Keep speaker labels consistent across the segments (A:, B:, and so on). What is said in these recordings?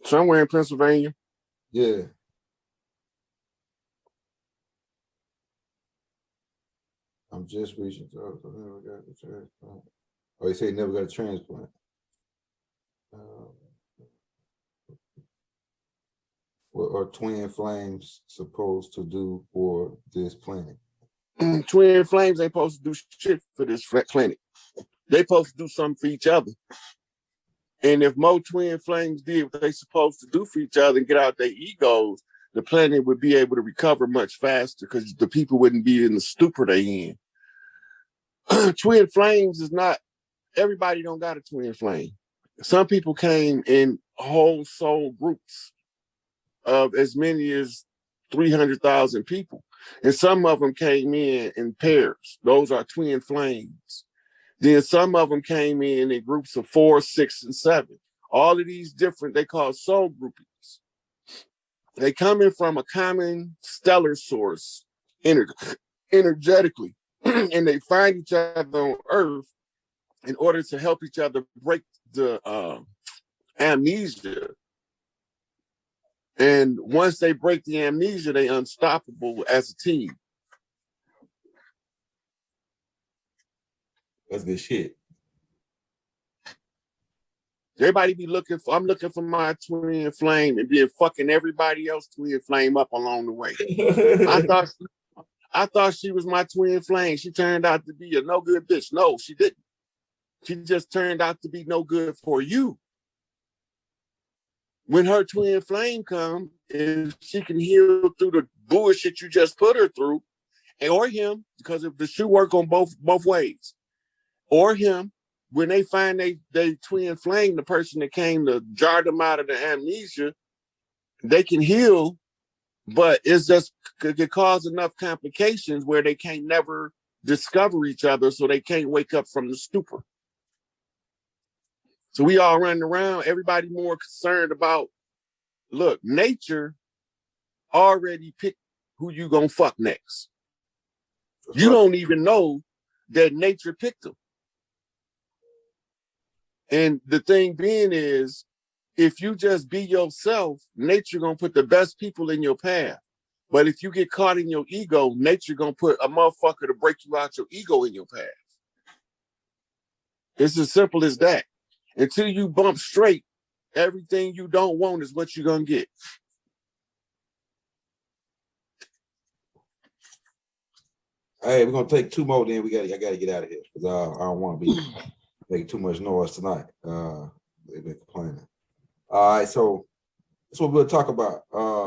A: Somewhere in Pennsylvania.
B: Yeah. I'm just reaching. Oh, I never got a transplant. Oh, you say never got a transplant. What are twin flames supposed to do for this planet?
A: Twin flames ain't supposed to do shit for this planet. They supposed to do something for each other. And if more twin flames did what they supposed to do for each other and get out their egos, the planet would be able to recover much faster because the people wouldn't be in the stupor they in. Twin flames is not, everybody don't got a twin flame. Some people came in whole soul groups of as many as 300,000 people. And some of them came in pairs. Those are twin flames. Then some of them came in groups of 4, 6, and 7. All of these different, they call soul groupings. They come in from a common stellar source energetically, and they find each other on Earth in order to help each other break the amnesia. And once they break the amnesia, they unstoppable as a team.
B: That's good shit.
A: Everybody be looking for, I'm looking for my twin flame and being fucking everybody else twin flame up along the way. I thought she was my twin flame. She turned out to be a no good bitch. No, she didn't. She just turned out to be no good for you. When her twin flame comes, if she can heal through the bullshit you just put her through, or him, because if the shoe work on both ways, or him, when they find they twin flame, the person that came to jar them out of the amnesia, they can heal, but it's just could cause enough complications where they can't never discover each other, so they can't wake up from the stupor. So we all running around, everybody more concerned about, look, nature already picked who you gonna fuck next. You don't even know that nature picked them. And the thing being is, if you just be yourself, nature gonna put the best people in your path. But if you get caught in your ego, nature gonna put a motherfucker to break you out your ego in your path. It's as simple as that. Until you bump straight, everything you don't want is what you're gonna get.
B: Hey, we're gonna take 2 more. Then I gotta get out of here because I don't want to be making too much noise tonight. They've been complaining. All right, so that's what we'll talk about.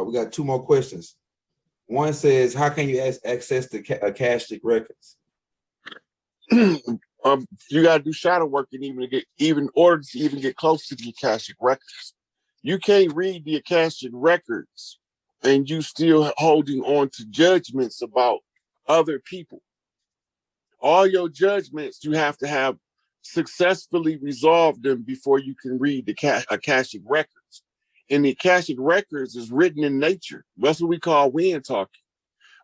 B: We got 2 more questions. One says, "How can you access the Akashic records?"
A: You got to do shadow work and even in order to even get close to the Akashic records. You can't read the Akashic records and you still holding on to judgments about other people. All your judgments, you have to have successfully resolved them before you can read the Akashic records. And the Akashic records is written in nature. That's what we call wind talking.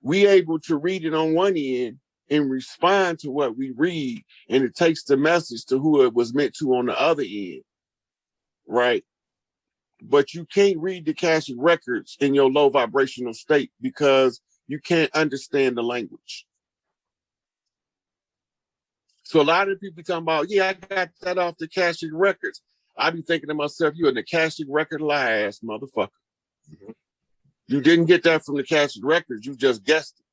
A: We able to read it on one end and respond to what we read, and it takes the message to who it was meant to on the other end, right? But you can't read the Akashic records in your low vibrational state because you can't understand the language. So a lot of people talking about, yeah, I got that off the Akashic records. I be thinking to myself, you're an Akashic record lie ass motherfucker. Mm-hmm. You didn't get that from the Akashic records, you just guessed it.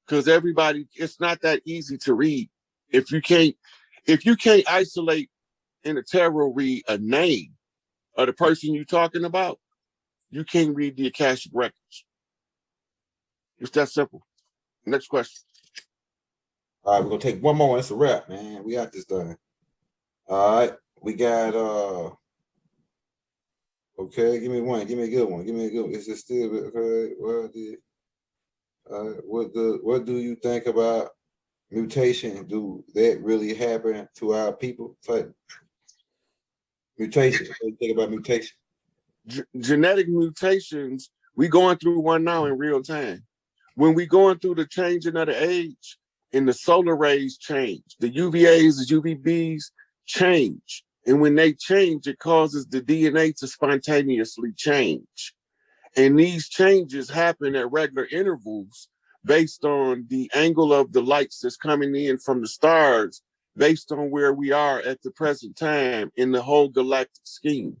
A: Because everybody, it's not that easy to read. If you can't isolate in a tarot read a name of the person you're talking about, you can't read the Akashic records. It's that simple. Next question.
B: All right, we're gonna take 1 more. That's a wrap, man. We got this done. All right, we got okay, give me one. Give me a good one. Give me a good one. Is it still okay? What do you think about mutation? Do that really happen to our people? Type mutation. What do you think about mutation?
A: Genetic mutations, we going through one now in real time. When we going through the changing of the age and the solar rays change, the UVAs, the UVBs change. And when they change, it causes the DNA to spontaneously change. And these changes happen at regular intervals based on the angle of the lights that's coming in from the stars, based on where we are at the present time in the whole galactic scheme.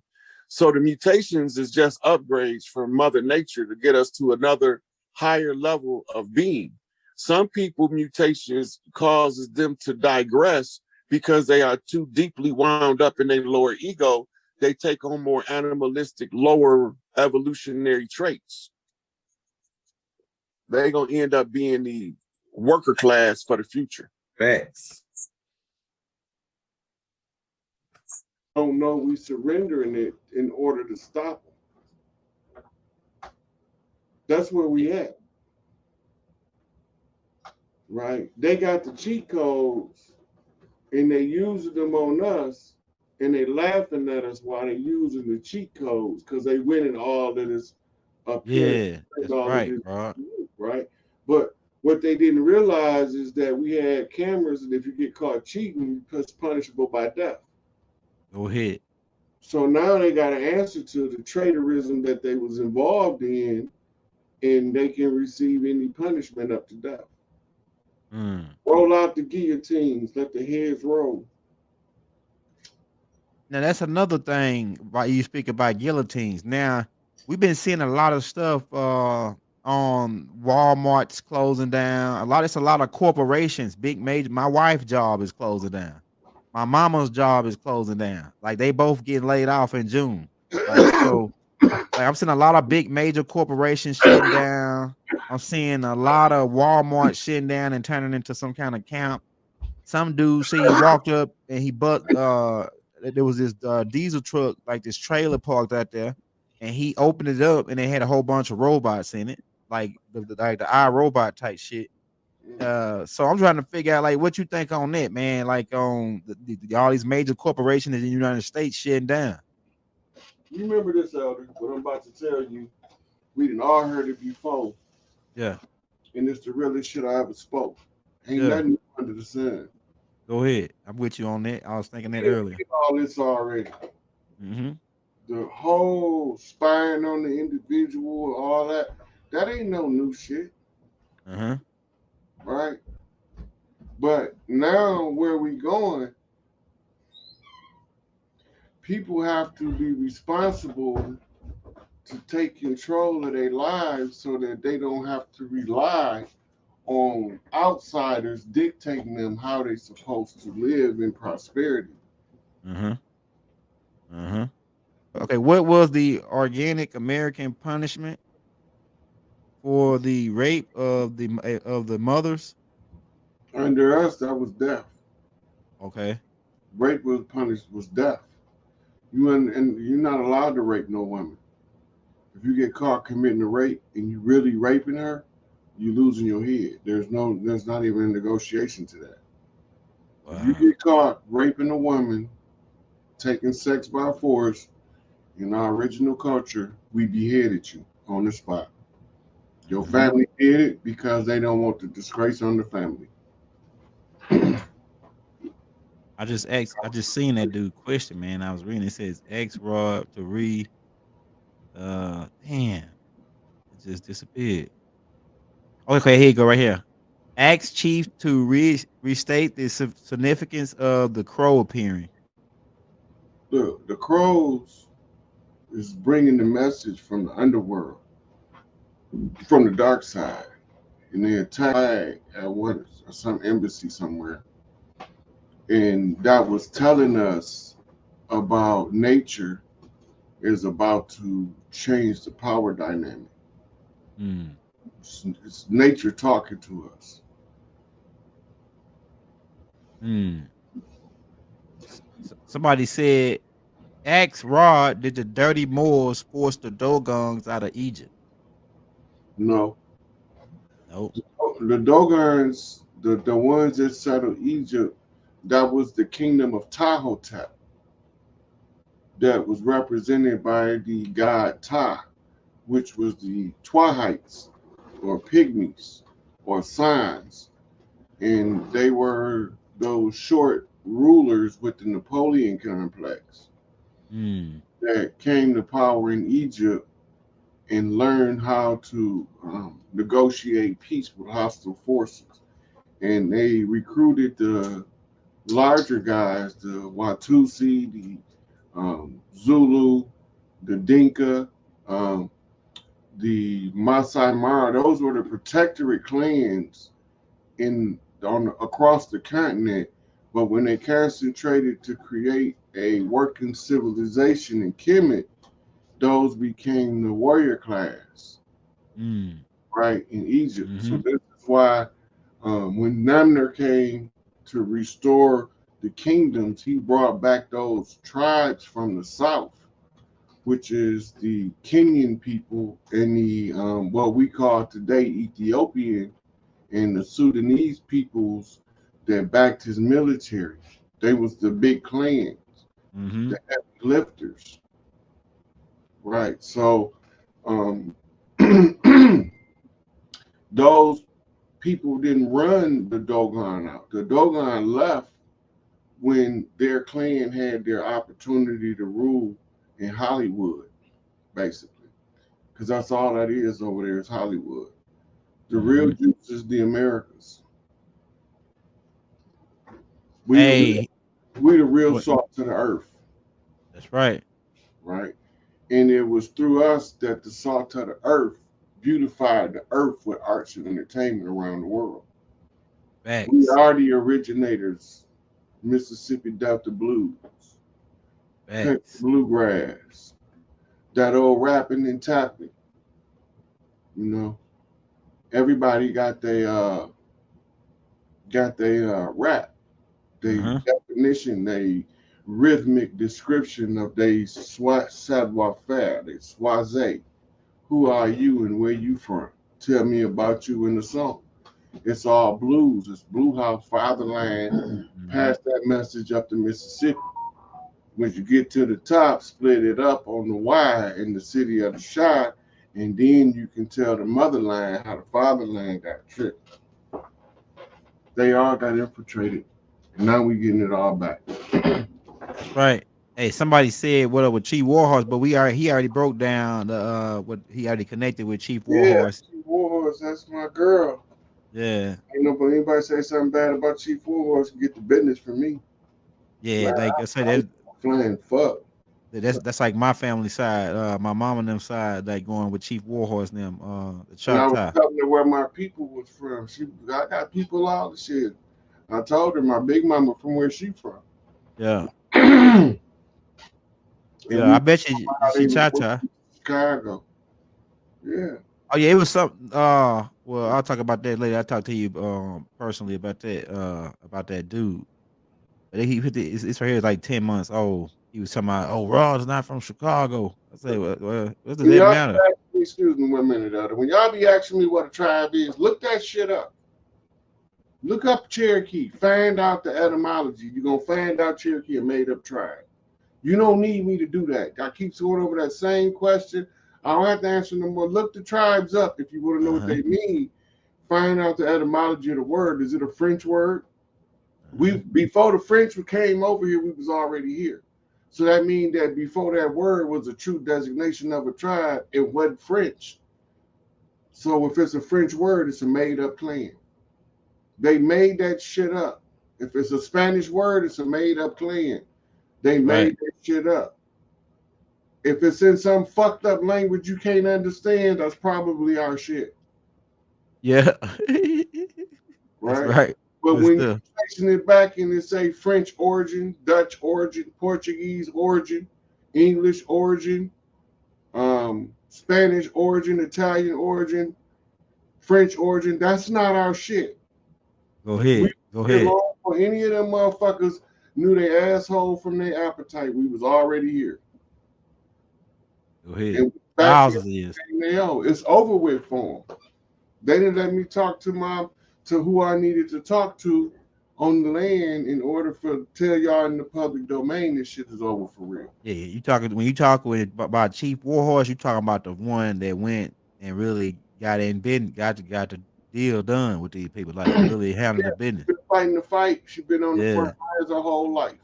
A: So the mutations is just upgrades from Mother Nature to get us to another higher level of being. Some people, mutations causes them to digress because they are too deeply wound up in their lower ego. They take on more animalistic, lower evolutionary traits. They're going to end up being the worker class for the future.
B: Facts.
A: Don't know we surrendering it in order to stop them. That's where we at. Right? They got the cheat codes and they using them on us, and they laughing at us while they using the cheat codes because they winning all of this up
C: Yeah, that's right, bro.
A: right? But what they didn't realize is that we had cameras, and if you get caught cheating, it's punishable by death.
C: Go ahead.
A: So now they got an answer to the traitorism that they was involved in, and they can receive any punishment up to death. Roll out the guillotines, let the heads roll.
C: Now that's another thing. Why you speak about guillotines? Now we've been seeing a lot of stuff on Walmart's closing down. It's a lot of corporations, big major. My wife's job is closing down. My mama's job is closing down. Like they both getting laid off in June. Like so, like I'm seeing a lot of big major corporations shutting down. I'm seeing a lot of Walmart shutting down and turning into some kind of camp. Some dude he walked up and he there was this diesel truck, like this trailer parked out there, and he opened it up and they had a whole bunch of robots in it, like the iRobot type shit. So I'm trying to figure out like what you think on that, man. Like on all these major corporations in the United States shutting down.
A: You remember this, Elder? What I'm about to tell you, we done all heard it before.
C: Yeah.
A: And it's the realest shit I ever spoke. Ain't nothing under the sun.
C: Go ahead. I'm with you on that. I was thinking that earlier.
A: All this already. The whole spying on the individual, all that ain't no new shit. Right? But now where we going, people have to be responsible to take control of their lives so that they don't have to rely on outsiders dictating them how they're supposed to live in prosperity.
C: Okay, what was the organic American punishment for the rape of the mothers?
A: Under us, that was death.
C: Okay.
A: Rape was punished was death. And you're not allowed to rape no woman. If you get caught committing a rape and you really raping her, you losing your head. There's not even a negotiation to that. Wow. If you get caught raping a woman, taking sex by force, in our original culture, we beheaded you on the spot. Your family did it because they don't want the disgrace on the family.
C: I just seen that dude question, man. I was reading, it says X Rod to read. Damn. It just disappeared. Okay, here you go right here. Ask Chief to restate the significance of the crow appearing.
A: The crows is bringing the message from the underworld, from the dark side, and they attack at some embassy somewhere, and that was telling us about nature is about to change the power dynamic. It's nature talking to us.
C: Somebody said, ask Rod, did the dirty Moors force the Dogons out of Egypt?
A: No.
C: Nope.
A: The Dogons, the ones that settled Egypt, that was the kingdom of Tahotep that was represented by the god Ta, which was the Twahites or Pygmies or Signs. And they were those short rulers with the Napoleon complex
C: Mm.
A: that came to power in Egypt and learned how to negotiate peace with hostile forces. And they recruited the larger guys, the Watusi, the Zulu, the Dinka, um, the Masai Mara. Those were the protectorate clans across the continent. But when they concentrated to create a working civilization in Kemet, those became the warrior class,
C: Mm.
A: right, in Egypt. So
C: Mm-hmm.
A: this is why when Namner came to restore the kingdoms, he brought back those tribes from the south, which is the Kenyan people and the what we call today Ethiopian and the Sudanese peoples that backed his military. They was the big clans,
C: Mm-hmm.
A: the heavy lifters, right? So um, those people didn't run the Dogon out. The Dogon left when their clan had their opportunity to rule in Hollywood, basically, because that's all that is over there is Hollywood. The real
C: Mm-hmm.
A: juice is the Americas. We the real,
C: Hey,
A: we the real
C: what?
A: salt to the earth,
C: That's right.
A: right? And it was through us that the salt of the earth beautified the earth with arts and entertainment around the world. We
C: Facts.
A: are the originators. Mississippi Delta Blues, country
C: Facts.
A: bluegrass, that old rapping and tapping. You know, everybody got their rap, the
C: Uh-huh.
A: definition, they rhythmic description of they savoir faire, they swaze. Who are you and where you from? Tell me about you in the song. It's all blues. It's Blue House, Fatherland.
C: Mm-hmm.
A: Pass that message up to Mississippi. When you get to the top, split it up on the Y in the city of the shot, and then you can tell the motherland how the fatherland got tricked. They all got infiltrated, and now we getting it all back.
C: That's right. Hey, somebody said what up with Chief Warhorse, but he already broke down the what he already connected with Chief
A: Yeah,
C: Warhorse.
A: Chief Warhorse, that's my girl.
C: Yeah.
A: Ain't nobody anybody say something bad about Chief Warhorse can get the business from me.
C: Yeah,
A: Man,
C: like I said,
A: I'm flying fuck.
C: that's like my family side, my mom and them side, like going with Chief Warhorse and them, the
A: And I was
C: Choctaw.
A: telling her where my people was from. I got people all the shit. I told her my big mama from where she from.
C: Yeah.
A: And
C: Yeah, I
A: we
C: bet you
A: how
C: she
A: they was working
C: Choctaw.
A: in Chicago. Yeah.
C: Oh yeah, it was something. Well, I'll talk about that later. I'll talk to you personally about that dude. But he put it's right here. It's like 10 months old. He was talking about, oh, Raw's not from Chicago. I say, well, what does
A: When
C: that
A: y'all be
C: matter?
A: asking me, excuse me 1 minute, when y'all be asking me what a tribe is, look that shit up. Look up Cherokee. Find out the etymology. You're gonna find out Cherokee a made up tribe. You don't need me to do that. I keep going over that same question. I don't have to answer no more. Look the tribes up if you want to know what
C: Uh-huh.
A: they mean. Find out the etymology of the word. Is it a French word? We
C: Uh-huh.
A: before the French came over here, we was already here. So that means that before that word was a true designation of a tribe, it wasn't French. So if it's a French word, it's a made up clan. They made that shit up. If it's a Spanish word, it's a made up clan. They
C: That's right.
A: made that shit up. If it's in some fucked up language you can't understand, that's probably our shit,
C: Yeah. That's
A: right?
C: right.
A: But
C: Good
A: when you
C: stuff.
A: tracing it back and it say French origin, Dutch origin, Portuguese origin, English origin, Spanish origin, Italian origin, French origin, that's not our shit.
C: Go
A: We
C: ahead. Go
A: here
C: ahead.
A: long before any of them motherfuckers knew their asshole from their appetite. We was already here.
C: Go ahead.
A: And back here,
C: Thousands of years.
A: it's over with for them. They didn't let me talk to who I needed to talk to on the land in order for tell y'all in the public domain this shit is over for real.
C: Yeah, you talking when you talk about Chief Warhorse, you talking about the one that went and really got the deal done with these people, like really handling the business.
A: fighting the fight. She been on the
C: Yeah.
A: front lines her whole life.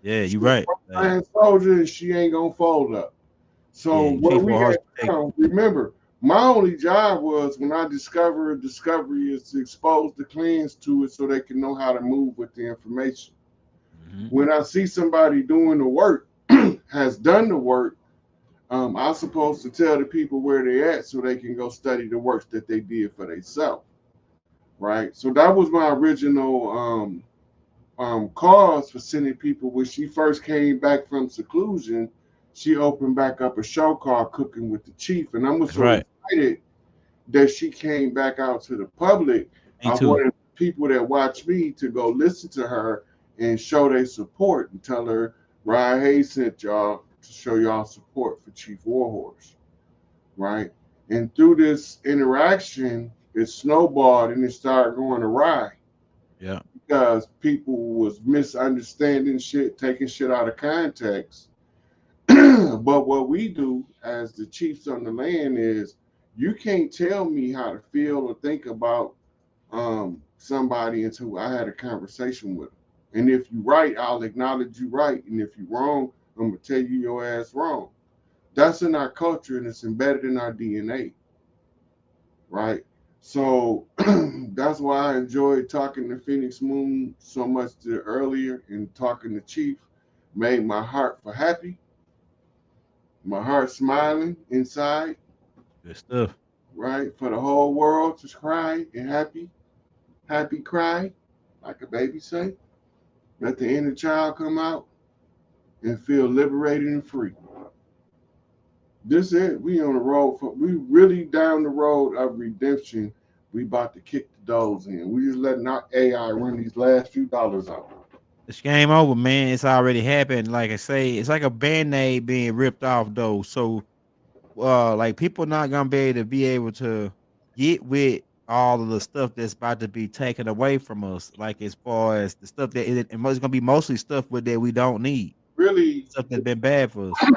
C: Yeah,
A: She's
C: you're right.
A: a frontline soldier, and she ain't gonna fold up. So
C: Yeah, you
A: where
C: can't
A: we
C: for horse
A: at now, remember, my only job was when I discovered discovery is to expose the clans to it so they can know how to move with the information. When I see somebody doing the work, has done the work, I'm supposed to tell the people where they're at so they can go study the works that they did for themselves. Right. So that was my original cause for sending people. When she first came back from seclusion, she opened back up a show called Cooking with the Chief. And I was
C: That's
A: so
C: right.
A: excited that she came back out to the public.
C: Me
A: I
C: too.
A: wanted people that watch me to go listen to her and show their support and tell her Ryan Hayes sent y'all to show y'all support for Chief Warhorse. Right. And through this interaction, it snowballed and it started going awry.
C: Yeah.
A: Because people was misunderstanding shit, taking shit out of context. But what we do as the chiefs on the land is you can't tell me how to feel or think about somebody until I had a conversation with them. And if you're right, I'll acknowledge you right. And if you're wrong, I'm gonna tell you your ass wrong. That's in our culture and it's embedded in our DNA, right? So that's why I enjoyed talking to Phoenix Moon so much earlier, and talking to Chief made my heart for happy, my heart smiling inside,
C: Good stuff.
A: right? For the whole world to cry and happy cry, like a baby say. Let the inner child come out and feel liberated and free. This is it. We on the road we really down the road of redemption. We about to kick the doors in. We just letting our AI run these last few dollars out.
C: It's game over, man. It's already happened. Like I say, it's like a band-aid being ripped off though. So like people not gonna be able to get with all of the stuff that's about to be taken away from us. Like as far as the stuff that it's gonna be mostly stuff that we don't need.
A: Really,
C: Stuff that's been bad for us.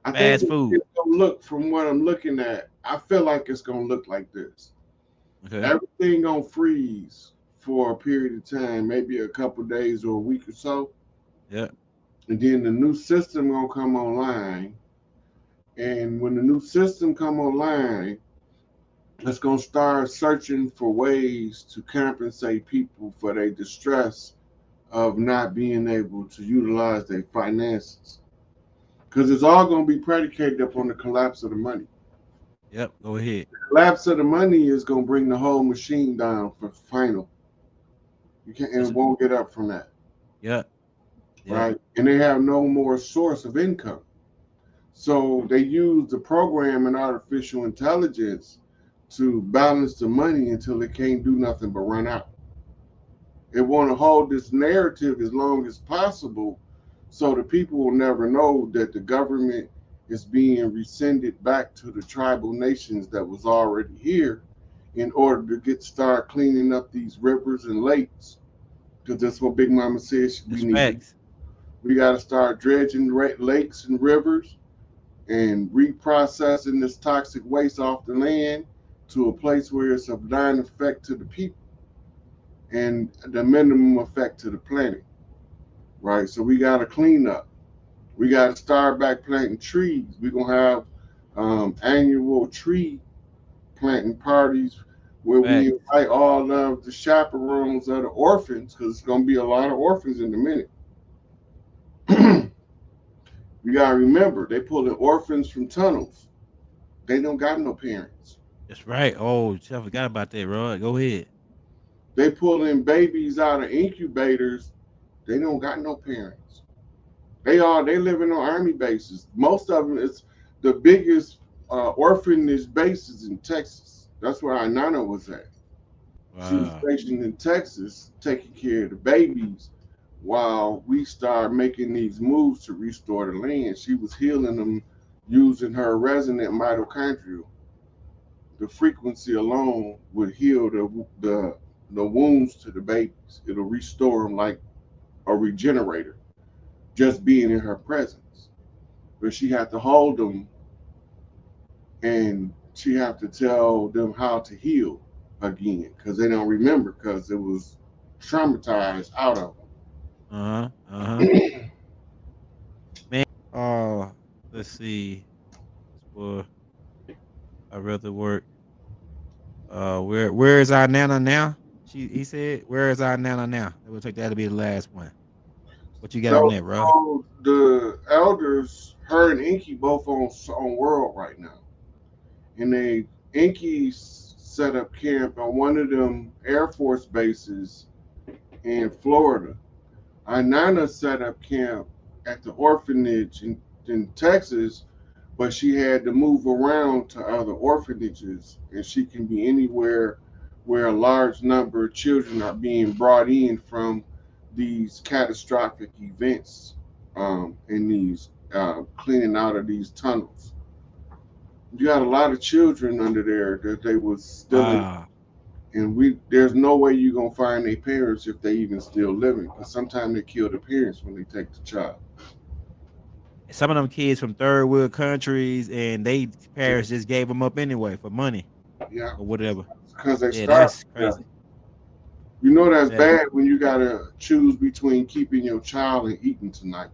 A: I think
C: Fast food.
A: it's gonna look, from what I'm looking at, I feel like it's gonna look like this.
C: Okay.
A: Everything gonna freeze for a period of time, maybe a couple days or a week or so.
C: Yeah.
A: And then the new system gonna come online. And when the new system come online, it's gonna start searching for ways to compensate people for their distress of not being able to utilize their finances. Because it's all gonna be predicated upon the collapse of the money.
C: Yep. Go ahead.
A: The collapse of the money is gonna bring the whole machine down for final. You can't, and it won't get up from that.
C: Yeah.
A: Right? And they have no more source of income. So they use the program and artificial intelligence to balance the money until it can't do nothing but run out. It want to hold this narrative as long as possible so the people will never know that the government is being rescinded back to the tribal nations that was already here in order to start cleaning up these rivers and lakes. Because that's what Big Mama says we need.
C: Facts.
A: We got to start dredging lakes and rivers and reprocessing this toxic waste off the land to a place where it's of nine effect to the people and the minimum effect to the planet, right? So we got to clean up. We got to start back planting trees. We're going to have annual tree planting parties where we invite all of the chaperones of the orphans, because it's going to be a lot of orphans in a minute. You got to remember, they pulling orphans from tunnels. They don't got no parents.
C: That's right. Oh, I forgot about that, Rod. Go ahead.
A: They pulling babies out of incubators. They don't got no parents. They living on army bases. Most of them, it's the biggest orphanage bases in Texas. That's where Inanna was at. Wow. She was stationed in Texas, taking care of the babies while we start making these moves to restore the land. She was healing them using her resonant mitochondria. The frequency alone would heal the wounds to the babies. It'll restore them like a regenerator, just being in her presence. But she had to hold them, and she had to tell them how to heal again, because they don't remember, because it was traumatized out of
C: Uh-huh.
A: them.
C: Man, let's see. Well, I rather work. Where is our Nana now? He said, where is our Nana now? We'll take that to be the last one. What you got on
A: No,
C: that, bro?
A: so the elders, her and Inky both on World right now, and Inky set up camp on one of them Air Force bases in Florida. Nana set up camp at the orphanage in Texas, but she had to move around to other orphanages, and she can be anywhere where a large number of children are being brought in from these catastrophic events, in these cleaning out of these tunnels. You got a lot of children under there that they was still in,
C: Wow.
A: and there's no way you're gonna find their parents if they even still living, because sometimes they kill the parents when they take the child.
C: Some of them kids from third world countries, and they parents just gave them up anyway for money
A: Yeah,
C: or whatever.
A: because they
C: Yeah,
A: starve.
C: that's
A: Yeah.
C: crazy.
A: You know that's
C: That is,
A: bad when you gotta choose between keeping your child and eating tonight.